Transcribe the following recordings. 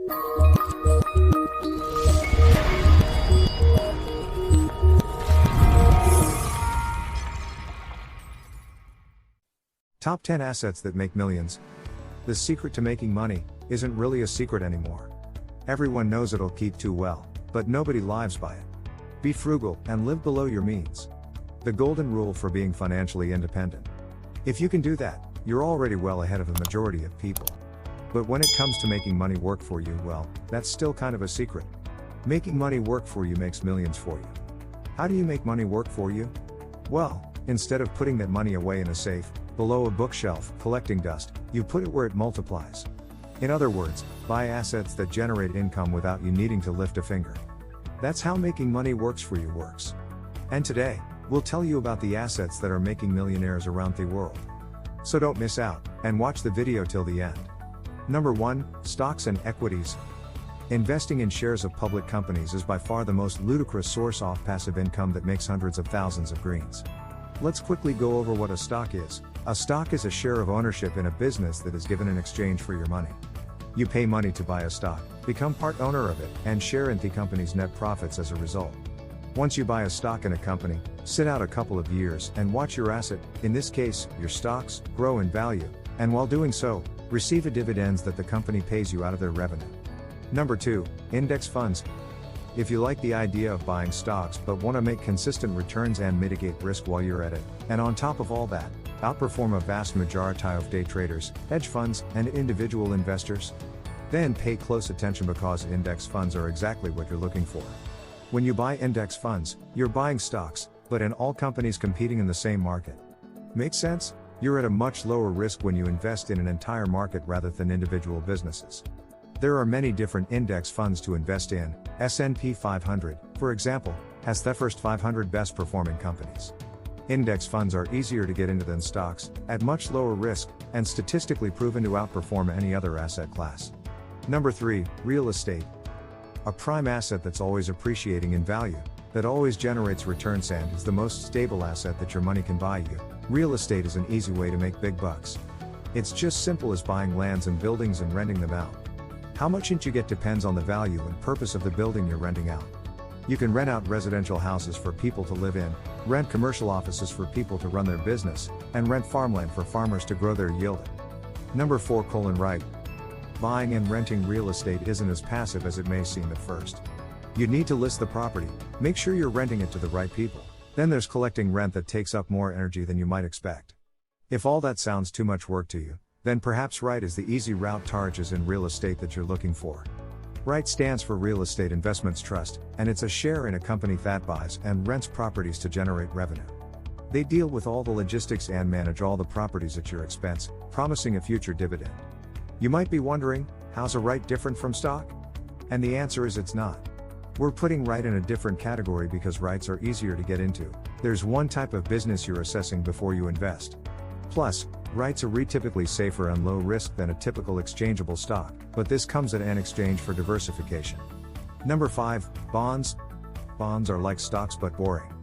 Top 10 assets that make millions. The secret to making money isn't really a secret anymore. Everyone knows it'll keep too well, but nobody lives by it. Be frugal and live below your means. The golden rule for being financially independent. If you can do that, you're already well ahead of the majority of people. But when it comes to making money work for you, well, that's still kind of a secret. Making money work for you makes millions for you. How do you make money work for you? Well, instead of putting that money away in a safe, below a bookshelf, collecting dust, you put it where it multiplies. In other words, buy assets that generate income without you needing to lift a finger. That's how making money works for you works. And today, we'll tell you about the assets that are making millionaires around the world. So don't miss out, and watch the video till the end. Number 1, stocks and equities. Investing in shares of public companies is by far the most ludicrous source of passive income that makes hundreds of thousands of greens. Let's quickly go over what a stock is. A stock is a share of ownership in a business that is given in exchange for your money. You pay money to buy a stock, become part owner of it, and share in the company's net profits as a result. Once you buy a stock in a company, sit out a couple of years and watch your asset, in this case, your stocks, grow in value, and while doing so, receive the dividends that the company pays you out of their revenue. Number 2, index funds. If you like the idea of buying stocks but want to make consistent returns and mitigate risk while you're at it, and on top of all that, outperform a vast majority of day traders, hedge funds, and individual investors, then pay close attention because index funds are exactly what you're looking for. When you buy index funds, you're buying stocks, but in all companies competing in the same market. Make sense? You're at a much lower risk when you invest in an entire market rather than individual businesses. There are many different index funds to invest in. S&P 500, for example, has the first 500 best performing companies. Index funds are easier to get into than stocks, at much lower risk, and statistically proven to outperform any other asset class. Number 3, real estate. A prime asset that's always appreciating in value, that always generates returns and is the most stable asset that your money can buy you. Real estate is an easy way to make big bucks. It's just simple as buying lands and buildings and renting them out. How much you get depends on the value and purpose of the building you're renting out. You can rent out residential houses for people to live in, rent commercial offices for people to run their business, and rent farmland for farmers to grow their yield. Number 4, right. Buying and renting real estate isn't as passive as it may seem at first. You need to list the property, make sure you're renting it to the right people. Then there's collecting rent that takes up more energy than you might expect. If all that sounds too much work to you, then perhaps REIT is the easy route charges in real estate that you're looking for. REIT stands for Real Estate Investments Trust, and it's a share in a company that buys and rents properties to generate revenue. They deal with all the logistics and manage all the properties at your expense, promising a future dividend. You might be wondering, how's a REIT different from stock? And the answer is it's not. We're putting REIT in a different category because REITs are easier to get into. There's one type of business you're assessing before you invest. Plus, REITs are typically safer and low risk than a typical exchangeable stock, but this comes at an exchange for diversification. Number 5, bonds. Bonds are like stocks but boring.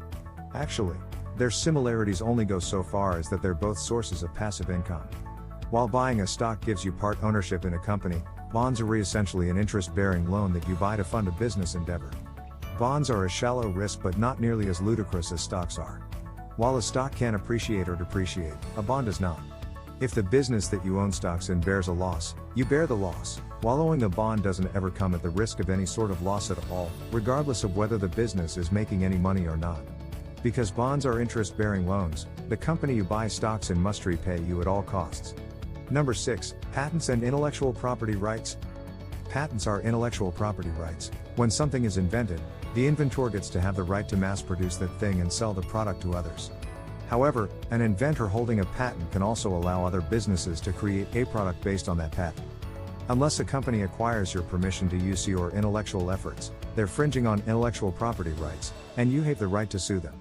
Actually, their similarities only go so far as that they're both sources of passive income. While buying a stock gives you part ownership in a company, bonds are essentially an interest-bearing loan that you buy to fund a business endeavor. Bonds are a shallow risk but not nearly as ludicrous as stocks are. While a stock can appreciate or depreciate, a bond does not. If the business that you own stocks in bears a loss, you bear the loss, while owning a bond doesn't ever come at the risk of any sort of loss at all, regardless of whether the business is making any money or not. Because bonds are interest-bearing loans, the company you buy stocks in must repay you at all costs. Number 6, patents and intellectual property rights. Patents are intellectual property rights. When something is invented, the inventor gets to have the right to mass produce that thing and sell the product to others. However, an inventor holding a patent can also allow other businesses to create a product based on that patent. Unless a company acquires your permission to use your intellectual efforts, they're infringing on intellectual property rights, and you have the right to sue them.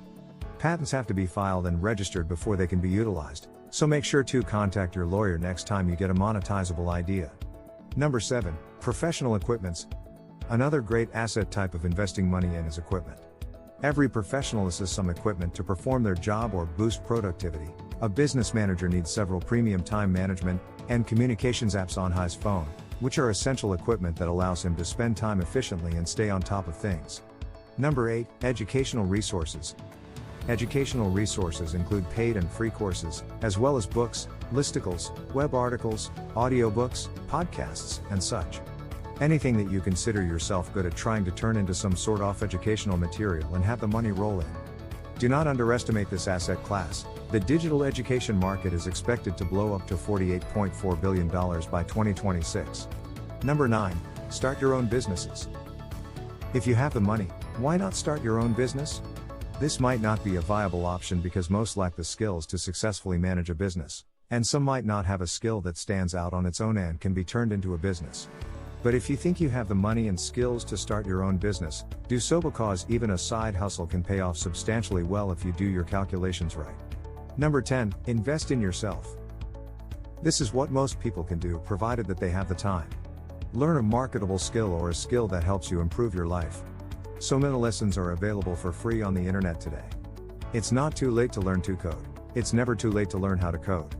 Patents have to be filed and registered before they can be utilized, so make sure to contact your lawyer next time you get a monetizable idea. Number 7, professional equipments. Another great asset type of investing money in is equipment. Every professional uses some equipment to perform their job or boost productivity. A business manager needs several premium time management and communications apps on his phone, which are essential equipment that allows him to spend time efficiently and stay on top of things. Number 8, educational resources. Educational resources include paid and free courses, as well as books, listicles, web articles, audiobooks, podcasts, and such. Anything that you consider yourself good at trying to turn into some sort of educational material and have the money roll in. Do not underestimate this asset class. The digital education market is expected to blow up to $48.4 billion by 2026. Number 9, start your own businesses. If you have the money, why not start your own business? This might not be a viable option because most lack the skills to successfully manage a business, and some might not have a skill that stands out on its own and can be turned into a business. But if you think you have the money and skills to start your own business, do so, because even a side hustle can pay off substantially well if you do your calculations right. Number 10, invest in yourself. This is what most people can do, provided that they have the time. Learn a marketable skill or a skill that helps you improve your life. So many lessons are available for free on the internet today. It's not too late to learn to code. It's never too late to learn how to code.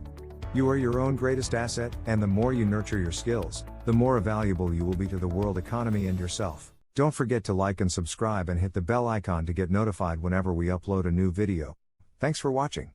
You are your own greatest asset, and the more you nurture your skills, the more valuable you will be to the world economy and yourself. Don't forget to like and subscribe and hit the bell icon to get notified whenever we upload a new video. Thanks for watching.